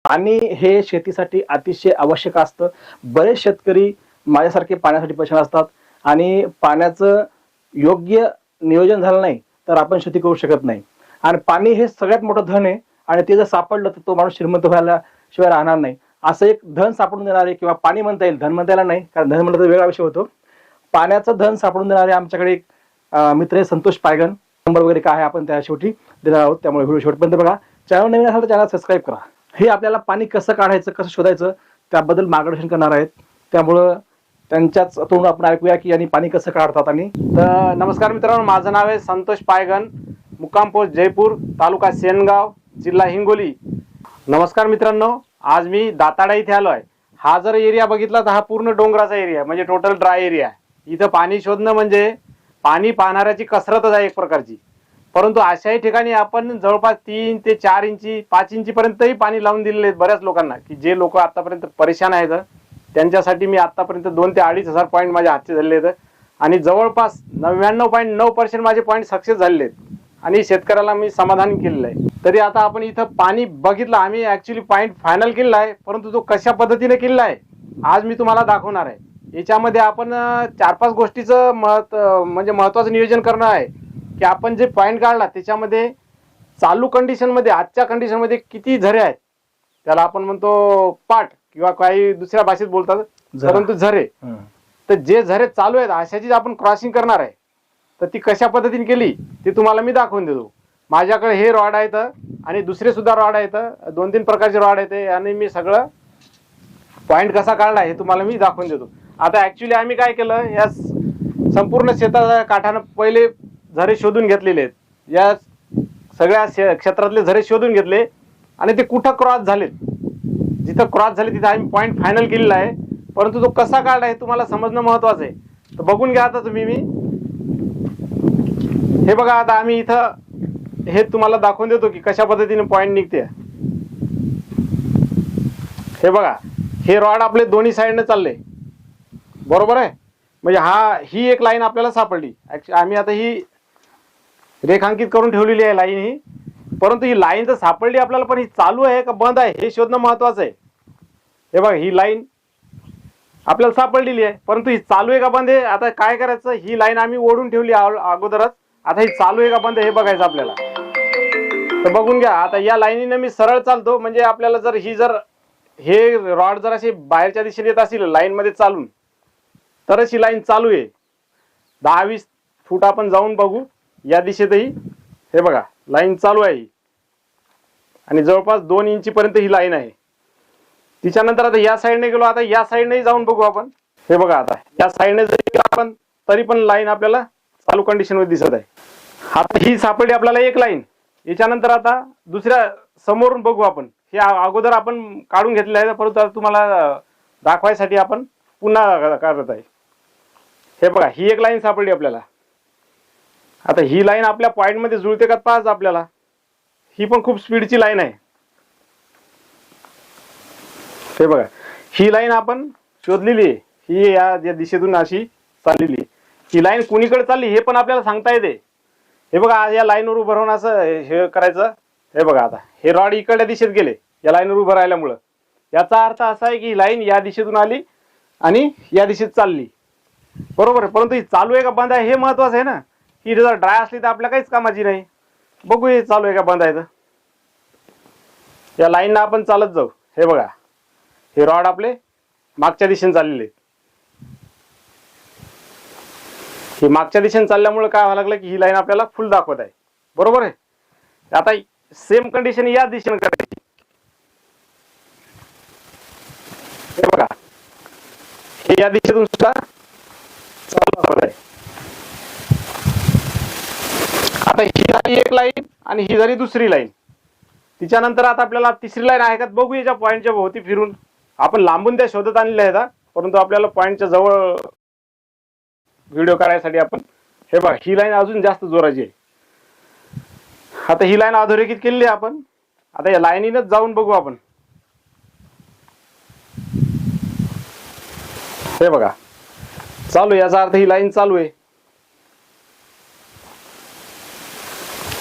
पाणी हे शेतीसाठी अतिशय आवश्यक असतं. बरेच शेतकरी माझ्यासारखे पाण्यासाठी परेशान असतात आणि पाण्याचं योग्य नियोजन झालं नाही तर आपण शेती करू शकत नाही. आणि पाणी हे सगळ्यात मोठं धन आहे आणि ते जर सापडलं तर तो माणूस श्रीमंत व्हायला शिवाय राहणार नाही. असं एक धन सापडून देणारे किंवा पाणी म्हणता येईल, धन म्हणता येणार नाही कारण धन म्हणलं तर वेगळा विषय होतो. पाण्याचं धन सापडून देणारे आमच्याकडे एक मित्र आहे संतोष पायगन. नंबर वगैरे काय आहे आपण त्या शेवटी देणार आहोत, त्यामुळे व्हिडिओ शेवटपर्यंत बघा. चॅनल नवीन असेल तर चॅनल सबस्क्राईब करा. हे आपल्याला पाणी कसं काढायचं, कसं शोधायचं त्याबद्दल मार्गदर्शन करणार आहेत. त्यामुळं त्यांच्याच तोंडून आपण ऐकूया की यांनी पाणी कसं काढतात. आणि तर नमस्कार मित्रांनो, माझं नाव आहे संतोष पायगन, मुक्काम पोस्ट जयपूर, तालुका सेनगाव, जिल्हा हिंगोली. नमस्कार मित्रांनो, आज मी दाताडा इथे आलो आहे. हा जर एरिया बघितला तर हा पूर्ण डोंगराचा एरिया म्हणजे टोटल ड्राय एरिया आहे. इथं पाणी शोधणं म्हणजे पाणी पाहणाऱ्याची कसरतच आहे एक प्रकारची. परंतु अशाही ठिकाणी आपण जवळपास 3 ते 4 इंची 5 इंचीपर्यंतही पाणी लावून दिलेले आहेत बऱ्याच लोकांना, की जे लोक आतापर्यंत परेशान आहेत त्यांच्यासाठी मी आतापर्यंत 2 ते 2,500 पॉईंट माझ्या हातचे झालेले आहेत आणि जवळपास 99.9% माझे पॉईंट सक्सेस झालेले आहेत आणि शेतकऱ्याला मी समाधान केलेलं आहे. तरी आता आपण इथं पाणी बघितलं, आम्ही ऍक्च्युली पॉईंट फायनल केलेला आहे, परंतु तो कशा पद्धतीने केलेला आहे आज मी तुम्हाला दाखवणार आहे. याच्यामध्ये आपण 4-5 गोष्टीचं महत्वाचं नियोजन करणं आहे की आपण जे पॉईंट काढला त्याच्यामध्ये चालू कंडिशनमध्ये, आजच्या कंडिशनमध्ये किती झरे आहेत, त्याला आपण म्हणतो पाट किंवा काही दुसऱ्या भाषेत बोलतात परंतु झरे. तर जे झरे चालू आहेत अशाची आपण क्रॉसिंग करणार आहे. तर ती कशा पद्धतीने केली ते तुम्हाला मी दाखवून देतो. माझ्याकडे हे रॉड आहेत आणि दुसरे सुद्धा रॉड आहेत, 2-3 प्रकारचे रॉड आहेत आणि मी सगळं पॉईंट कसा काढला हे तुम्हाला मी दाखवून देतो. आता ऍक्च्युली आम्ही काय केलं, या संपूर्ण शेताच्या काठानं पहिले झरे शोधून घेतलेले आहेत. या सगळ्या क्षेत्रातले झरे शोधून घेतले आणि ते कुठं क्रॉस झालेत, जिथं क्रॉस झाले तिथं आम्ही पॉईंट फायनल केलेला आहे. परंतु तो कसा काढला हे तुम्हाला समजणं महत्वाचं आहे. तर बघून घ्या आता तुम्ही. मी हे बघा, आता आम्ही इथं हे तुम्हाला दाखवून देतो की कशा पद्धतीने पॉईंट निघते. हे बघा, हे रॉड आपले दोन्ही साईडने चालले बरोबर आहे. म्हणजे ही एक लाईन आपल्याला सापडली. आम्ही आता ही रेखांकित करून ठेवलेली आहे लाईन ही. परंतु ही लाईन तर सापडली आपल्याला, पण ही चालू आहे का बंद आहे हे शोधणं महत्वाचं आहे. हे बघा, ही लाईन आपल्याला सापडलेली आहे, परंतु ही चालू आहे का बंद आहे. आता काय करायचं, ही लाईन आम्ही ओढून ठेवली अगोदरच. आता ही चालू आहे का बंद आहे हे बघायचं आपल्याला. तर बघून घ्या, आता या लाईनीने मी सरळ चालतो म्हणजे आपल्याला जर हे रॉड जर असे बाहेरच्या दिशेने येत असेल लाईन मध्ये चालून तरच ही लाईन चालू आहे. 10-20 फूट आपण जाऊन बघू या दिशेतही. हे बघा, लाईन चालू आहे आणि जवळपास 2 इंचीपर्यंत ही लाईन आहे. तिच्यानंतर आता या साईडने गेलो, आता या साईडने जाऊन बघू आपण. हे बघा, आता या साईडने जरी गेलो आपण तरी पण लाईन आपल्याला चालू कंडिशन मध्ये दिसत आहे. आता ही सापडली आपल्याला एक लाईन. याच्यानंतर आता दुसऱ्या समोरून बघू आपण. हे अगोदर आपण काढून घेतले आहे, परंतु आता तुम्हाला दाखवायसाठी आपण पुन्हा काढत आहे. हे बघा, ही एक लाईन सापडली आपल्याला. आता ही लाईन आपल्या पॉइंट मध्ये जुळते का पाहायचं आपल्याला. ही पण खूप स्पीडची लाईन आहे. हे बघा, ही लाईन आपण शोधलेली आहे. ही या दिशेतून अशी चाललेली. ही लाईन कुणीकडे चालली हे पण आपल्याला सांगता येते. हे बघा, या लाईनवर उभं राहून असं हे करायचं. हे बघा, आता हे रॉड इकडल्या दिशेत गेले या लाईनवर उभं राहिल्यामुळं. याचा अर्थ असा आहे की ही लाईन या दिशेतून आली आणि या दिशेत चालली बरोबर आहे. परंतु ही चालू आहे का बंद आहे हे महत्वाचं आहे ना. ही जर ड्राय असली तर आपल्या काहीच कामाची नाही. बघू हे चालू आहे का बंद आहे तर. या लाईनला आपण चालत जाऊ. हे बघा, हे रॉड आपले मागच्या दिशेने चाललेले. ही मागच्या दिशेने चालल्यामुळे काय व्हायला लागलं की ही लाईन आपल्याला फुल दाखवत आहे बरोबर आहे. आता सेम कंडिशन या दिशेने करायची. हे बघा, हे या दिशेतून सुद्धा चालू दाखवत आहे. आता ही झाली एक लाईन आणि ही झाली दुसरी लाईन. तिच्यानंतर आता आपल्याला तिसरी लाईन आहे का बघू. याच्या पॉईंटच्या भोवती फिरून आपण लांबून त्या शोधत आणलेल्या आहेत, परंतु आपल्याला पॉईंटच्या जवळ व्हिडिओ करायसाठी आपण. हे बघा, ही लाईन अजून जास्त जोराची आहे. आता ही लाईन अधोरेखित केलेली आहे आपण. आता या लाईनीनच जाऊन बघू आपण. हे बघा, चालू, याचा अर्थ ही लाईन चालू आहे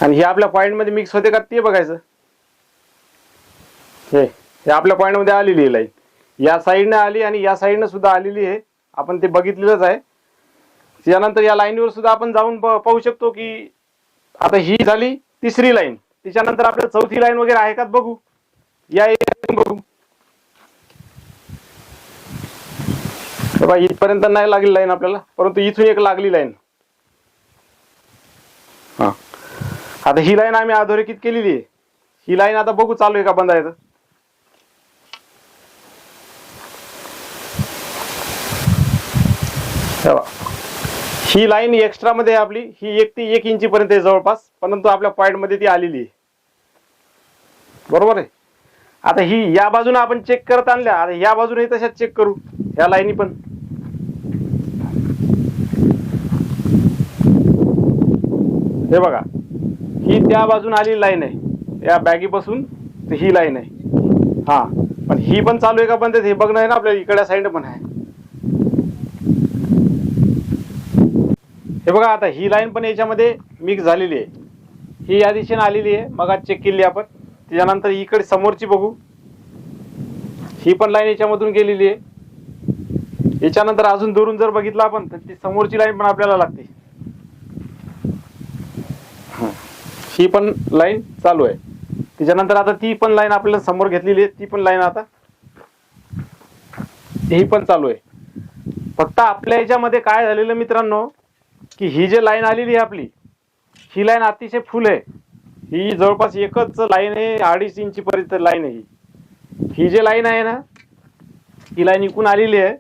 आणि ही आपल्या पॉइंट मध्ये मिक्स होते का ते बघायचं. हे हे आपल्या पॉईंट मध्ये आलेली आहे लाईन, या साईडने आली आणि या साईडने सुद्धा आलेली आहे, आपण ते बघितलेलंच आहे. त्यानंतर या लाईनवर सुद्धा आपण जाऊन पाहू शकतो की आता ही झाली तिसरी लाईन. त्याच्यानंतर आपल्याला चौथी लाईन वगैरे आहे का बघू, या एरियातून बघू. इथपर्यंत नाही लागली लाईन आपल्याला, परंतु इथून एक लागली लाईन. हा, आता ही लाईन आम्ही अधोरेखित केलेली आहे. ही लाईन आता बघू चालू आहे का बंद आहे तर. ही लाईन एक्स्ट्रा मध्ये आहे आपली, ही 1 ते 1 इंची पर्यंत आहे जवळपास, परंतु आपल्या पॉइंट मध्ये ती आलेली आहे. बरोबर आहे. आता ही या बाजूने आपण चेक करत आणल्या, आता या बाजूने तशाच चेक करू या लाईनी पण. हे बघा, ही त्या बाजून आलेली लाईन आहे, या बॅगीपासून ही लाईन आहे. हा, पण ही पण चालू आहे का बंद आहे हे बघणं आहे ना आपल्याला. इकडच्या साईड पण आहे. हे बघा, आता ही लाईन पण याच्यामध्ये मिक्स झालेली आहे. ही या दिशेने आलेली आहे, मग आज चेक केली आपण. त्याच्यानंतर इकडे समोरची बघू, ही पण लाईन याच्यामधून गेलेली आहे. याच्यानंतर अजून दुरून जर बघितलं आपण तर ती समोरची लाईन पण आपल्याला लागते. ही पण लाईन चालू आहे. त्याच्यानंतर आता ती पण लाईन आपल्याला समोर घेतलेली आहे, ती पण लाईन आता ही पण चालू आहे. फक्त आपल्या याच्यामध्ये काय झालेलं मित्रांनो, की ही जी लाईन आलेली आहे आपली, ही लाईन अतिशय फुल आहे. ही जवळपास एकच लाईन आहे, 2.5 इंची पर्यंत लाईन आहे. ही जी लाईन आहे ना, ही लाईन इकून आलेली आहे.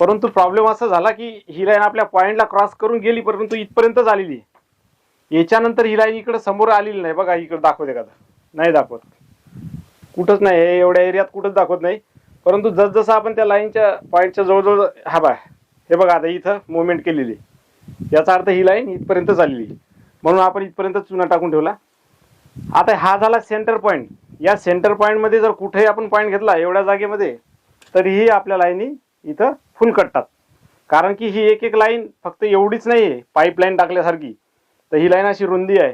परंतु प्रॉब्लेम असा झाला की ही लाईन आपल्या पॉइंटला क्रॉस करून गेली, परंतु इथपर्यंतच आलेली आहे. याच्यानंतर ही लाईन इकडे समोर आलेली नाही. बघा इकडे दाखवते का, नाही दाखवत, कुठंच नाही. हे एवढ्या एरियात कुठंच दाखवत नाही. परंतु जसजसं आपण त्या लाईनच्या पॉईंटच्या जवळजवळ, हा बा, हे बघा आता इथं मुवमेंट केलेली, याचा अर्थ ही लाईन इथपर्यंत चाललेली, म्हणून आपण इथपर्यंत चुना टाकून ठेवला. आता हा झाला सेंटर पॉईंट. या सेंटर पॉईंट मध्ये जर कुठेही आपण पॉईंट घेतला एवढ्या जागेमध्ये, तरीही आपल्या लाईनी इथं फुल कटतात. कारण की ही एक एक लाईन फक्त एवढीच नाही आहे पाईपलाईन टाकल्यासारखी, तर ही लाईन अशी रुंदी आहे.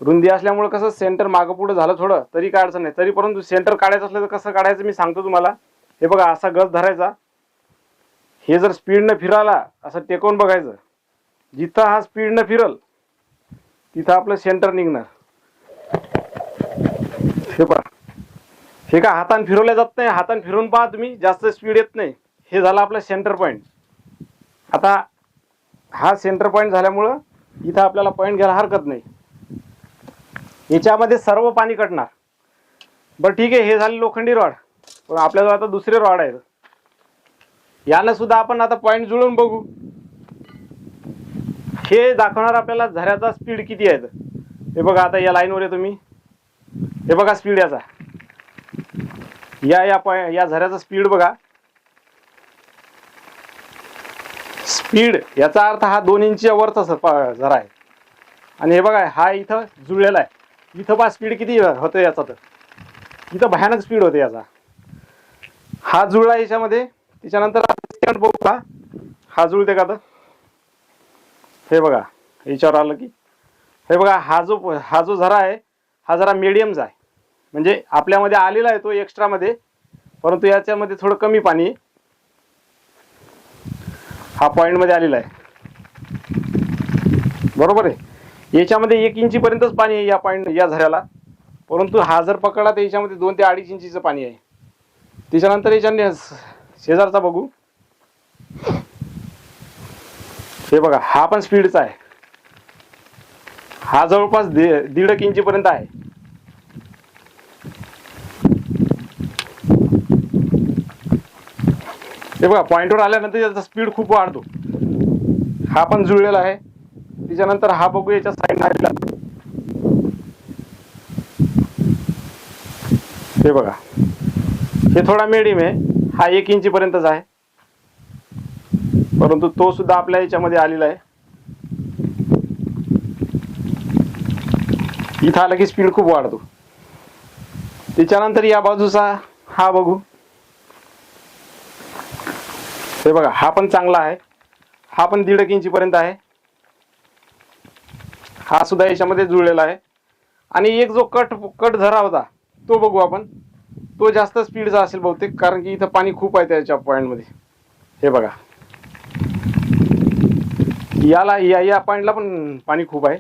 रुंदी असल्यामुळे कसं सेंटर मागं पुढं झालं थोडं तरी काय अडचण नाही. तरी परंतु सेंटर काढायचं असलं तर कसं काढायचं मी सांगतो तुम्हाला. हे बघा, असा गज धरायचा, हे जर स्पीडनं फिराला असं टेकवून बघायचं. जिथं हा स्पीडनं फिरल तिथं आपलं सेंटर निघणार. हे पहा, हे का हाताने फिरवल्या जात नाही, हाताने फिरवून पहा तुम्ही, जास्त स्पीड येत नाही. हे झालं आपलं सेंटर पॉईंट. आता हा सेंटर पॉईंट झाल्यामुळं इथं आपल्याला पॉईंट घ्यायला हरकत नाही. याच्यामध्ये सर्व पाणी कटणार. बरं ठीक आहे, हे झाले लोखंडी रॉड. पण आपल्याजवळ आता दुसरे रॉड आहेत, यानं सुद्धा आपण आता पॉईंट जुळून बघू. हे दाखवणार आपल्याला झऱ्याचा स्पीड किती आहे. हे बघा, आता या लाईनवर आहे तुम्ही, हे बघा स्पीड याचा, या झऱ्याचा स्पीड बघा. स्पीड याचा अर्थ हा 2 इंचच्या वरचा झरा आहे. आणि हे बघा, हा इथं जुळलेला आहे. इथं पहा स्पीड किती होतं याचा, तर इथं भयानक स्पीड होते याचा. हा जुळला याच्यामध्ये. त्याच्यानंतर बघू का हा जुळते का, तर हे बघा याच्यावर आलं की, हे बघा, हा जो झरा आहे हा जरा मीडियमचा आहे. म्हणजे आपल्यामध्ये आलेला आहे तो एक्स्ट्रा मध्ये, परंतु याच्यामध्ये थोडं कमी पाणी हा पॉइंट मध्ये आलेला आहे. बरोबर आहे. याच्यामध्ये 1 इंची पर्यंतच पाणी आहे या पॉइंट, या झऱ्याला. परंतु हा जर पकडला तर याच्यामध्ये 2 ते 2.5 इंचीचं पाणी आहे. त्याच्यानंतर याच्याने शेजारचा बघू. हे बघा, हा पण स्पीडचा आहे. हा जवळपास 1.5 इंची पर्यंत आहे. हे बघा, पॉइंटवर आल्यानंतर याचा स्पीड खूप वाढतो. हा पण जुळलेला आहे. त्याच्यानंतर हा बघू, याच्या साईडला आलेला. हे बघा, हे थोडा मीडियम आहे. हा 1 इंची पर्यंतच आहे, परंतु तो सुद्धा आपल्या याच्यामध्ये आलेला आहे. इथं आला की स्पीड खूप वाढतो. त्याच्यानंतर या बाजूचा हा बघू. हे बघा, हा पण चांगला आहे. हा पण 1.5 इंची पर्यंत आहे. हा सुद्धा याच्यामध्ये जुळलेला आहे. आणि एक जो कट झरा होता तो बघू आपण. तो जास्त स्पीडचा असेल बहुतेक, कारण की इथं पाणी खूप आहे त्याच्या पॉईंटमध्ये. हे बघा, या पॉईंटला पण पाणी खूप आहे.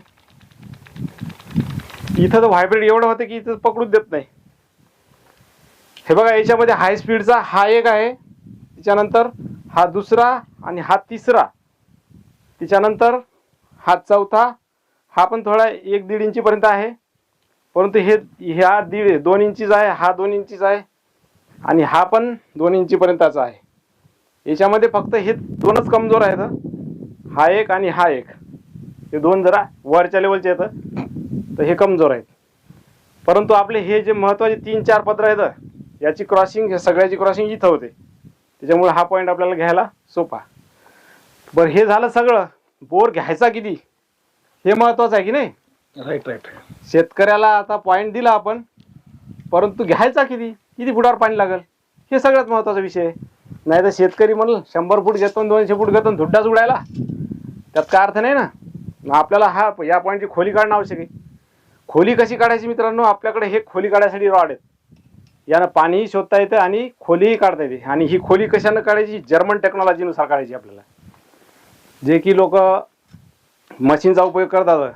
इथं तर व्हायब्रेट एवढं होतं की इथं पकडूच देत नाही. हे बघा, याच्यामध्ये हाय स्पीडचा हा एक आहे, त्याच्यानंतर हा दुसरा आणि हा तिसरा, त्याच्यानंतर हा चौथा, हा पण थोडा 1-1.5 इंचीपर्यंत आहे, परंतु ह्या 2 इंचीच आहे, हा 2 इंचीच आहे आणि हा पण 2 इंचीपर्यंतचा आहे. याच्यामध्ये फक्त हे दोनच कमजोर आहेत, हा एक आणि हा एक. हे दोन जरा वरच्या लेवलचे आहेत, तर हे कमजोर आहेत. परंतु आपले हे जे महत्त्वाचे 3-4 पत्र आहेत, याची क्रॉसिंग, हे सगळ्याची क्रॉसिंग इथं होते, त्याच्यामुळे हा पॉईंट आपल्याला घ्यायला सोपा. बरं, हे झालं सगळं. बोर घ्यायचा किती हे महत्वाचं आहे की नाही? Right right. शेतकऱ्याला आता पॉईंट दिला आपण, परंतु घ्यायचा किती फुटावर पाणी लागेल हे सगळ्यात महत्वाचा विषय आहे. नाही तर शेतकरी म्हणलं 100 फूट घेतो, 200 फूट घेतो, धुड्डाच उडायला, त्यात काय अर्थ नाही ना. आपल्याला या पॉईंटची खोली काढणं आवश्यक आहे. खोली कशी काढायची मित्रांनो? आपल्याकडे हे खोली काढायसाठी रॉड आहेत, यानं पाणीही शोधता येतं आणि खोलीही काढता येते. आणि ही खोली कशानं काढायची? जर्मन टेक्नॉलॉजीनुसार काढायची आपल्याला. जे की लोक मशीनचा उपयोग करतात,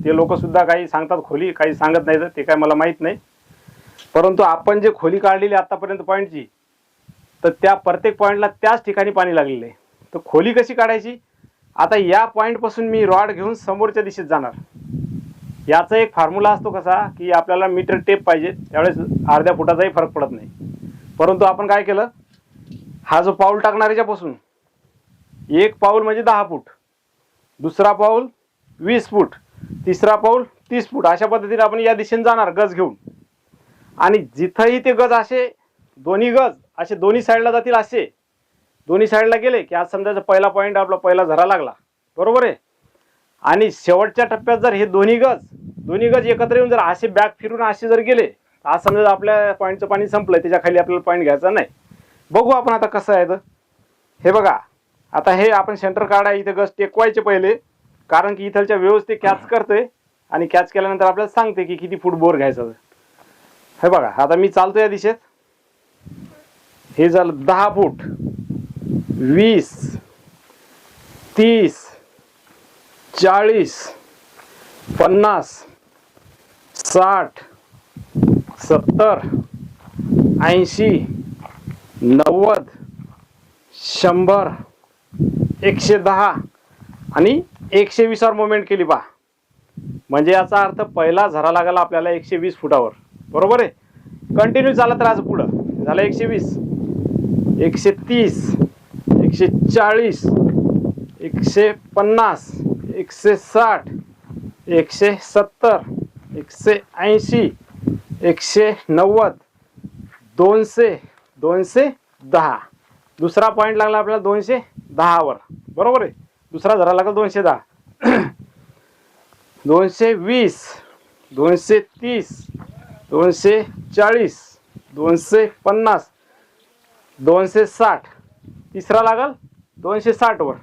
ते लोक सुद्धा काही सांगतात खोली, काही सांगत नाही, ते काय मला माहीत नाही. परंतु आपण जे खोली काढलेली आतापर्यंत पॉईंटची, तर त्या प्रत्येक पॉईंटला त्याच ठिकाणी पाणी लागलेलं आहे. तर खोली कशी काढायची? आता या पॉईंटपासून मी रॉड घेऊन समोरच्या दिशेत जाणार. याचा एक फॉर्म्युला असतो कसा, की आपल्याला मीटर टेप पाहिजे, त्यावेळेस अर्ध्या फुटाचाही फरक पडत नाही. परंतु आपण काय केलं, हा जो पाऊल टाकणार याच्यापासून एक पाऊल म्हणजे 10 फूट, दुसरा पाऊल 20 फूट, तिसरा पाऊल 30 फूट, अशा पद्धतीने आपण या दिशेने जाणार गज घेऊन. आणि जिथंही ते गज असे दोन्ही गज असे दोन्ही साईडला जातील, असे दोन्ही साईडला गेले की आज समजायचं पहिला पॉईंट आपला पहिला झरा लागला, बरोबर आहे. आणि शेवटच्या टप्प्यात जर हे दोन्ही गज एकत्र येऊन जर असे बॅक फिरून असे जर गेले, आज समजा आपल्या पॉईंटचं पाणी संपलंय, त्याच्या खाली आपल्याला पॉईंट घ्यायचा नाही. बघू आपण आता कसं आहे. तर हे बघा, आता हे आपण सेंटर काढा, इथे गज टेकवायचे पहिले, कारण की इथलच्या व्यवस्थित कॅच करतोय आणि कॅच केल्यानंतर आपल्याला सांगते की किती फूट बोर घ्यायचा. हे बघा, आता मी चालतो या दिशेत. हे झालं 10 फूट, 20, 30, 40, 50, 60, 70, 80, 90, 100, 110 आणि 120 वर मुवमेंट केली पहा. म्हणजे याचा अर्थ पहिला झरा लागला आपल्याला 120 फुटावर, बरोबर आहे. कंटिन्यू चालत राहायचं पुढं. झालं 120, 130, 140, 150, 160, 170, 180, 190, 200, 210. दुसरा पॉईंट लागला आपल्याला 210 वर, बरोबर आहे. दुसरा झरा लागला 210, 220, 230, 240, 250, 260. तिसरा लागल 260 वर.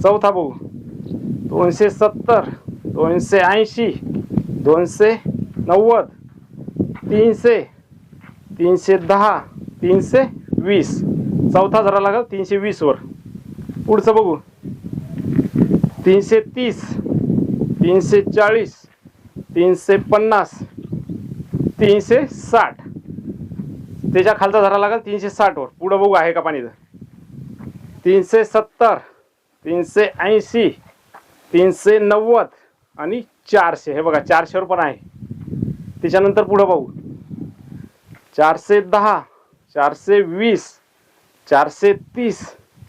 चौथा बघू, 270, 280, 290, 300, 310, 320. चौथा जरा लागल 320 वर. पुढचं बघू, 330, 340, 350, 360. त्याच्या खालचा झरा लागल 360 वर. पुढं बघू आहे का पाणी. 370, 380, 390 आणि 400. हे बघा 400 वर पण आहे. त्याच्यानंतर पुढं बघू, 410, 420, 430,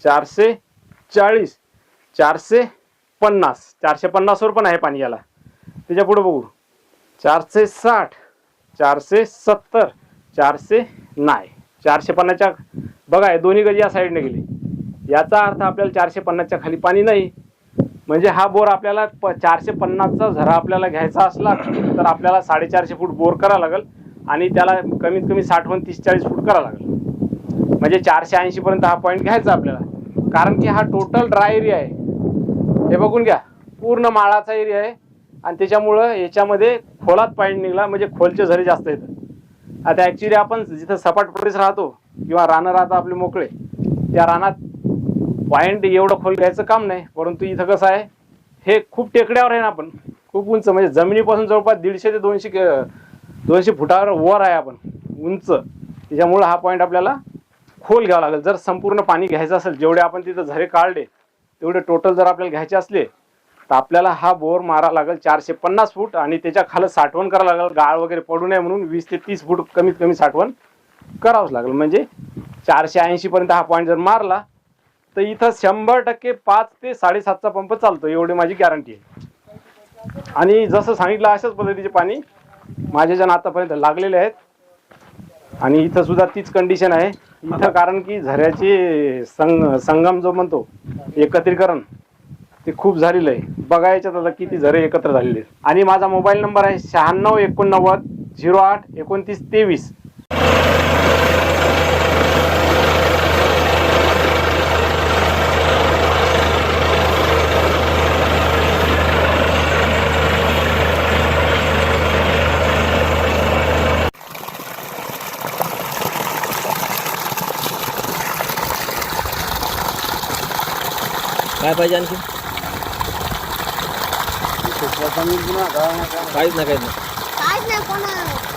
440, 450. 450 वर पण आहे पाणी याला. त्याच्या पुढे बघू, 460, 470, 400 नाही, 450च्या बघा हे दोन्ही गज या साईडने गेले. याचा अर्थ आपल्याला 450च्या खाली पाणी नाही. म्हणजे हा बोर आपल्याला 450चा झरा आपल्याला घ्यायचा असला तर आपल्याला 450 फूट बोर करावा लागेल आणि त्याला कमीत कमी 60, 30, 40 फूट करावं लागेल. म्हणजे 480 पर्यंत हा पॉईंट घ्यायचा आपल्याला. कारण की हा टोटल ड्राय एरिया आहे. हे बघून घ्या, पूर्ण माळाचा एरिया आहे आणि त्याच्यामुळं याच्यामध्ये खोलात पॉईंट निघला म्हणजे खोलचे झरे जास्त येतात. आता ऍक्च्युली आपण जिथं सपाट प्रदेश राहतो किंवा रानं राहतं आपले मोकळे, त्या रानात पॉइंट एवढं खोल घ्यायचं काम नाही. परंतु इथं कसं आहे, हे खूप टेकड्यावर आहे ना, आपण खूप उंच, म्हणजे जमिनीपासून जवळपास 150 ते 200 फुटावर वर आहे आपण उंच. त्याच्यामुळं हा पॉईंट आपल्याला खोल घ्यावा लागेल. जर संपूर्ण पाणी घ्यायचं असेल, जेवढे आपण तिथं झरे काढले तेवढे टोटल जर आपल्याला घ्यायचे असले, तर आपल्याला हा बोर मारा लागेल 450 फूट आणि त्याच्या खाली साठवण करावं लागेल. गाळ वगैरे पडू नये म्हणून 20 ते 30 फूट कमीत कमी साठवण करावंच लागेल. म्हणजे 480 पर्यंत हा पॉईंट जर मारला तर इथं 100% 5 ते 7.5चा पंप चालतो, एवढी माझी गॅरंटी आहे. आणि जसं सांगितलं अशाच पद्धतीचे पाणी माझ्याच्या आतापर्यंत लागलेले आहेत. आणि इथं सुद्धा तीच कंडिशन आहे इथं, कारण की झऱ्याचे संगम जो म्हणतो एकत्रीकरण ते खूप झालेलं आहे. बघायच्यात आता किती झरे एकत्र झालेले आहेत. आणि माझा मोबाईल नंबर आहे 96 89 08 29 23. काय पाहिजे आणखी? काहीच नाही काहीच नाही कोणा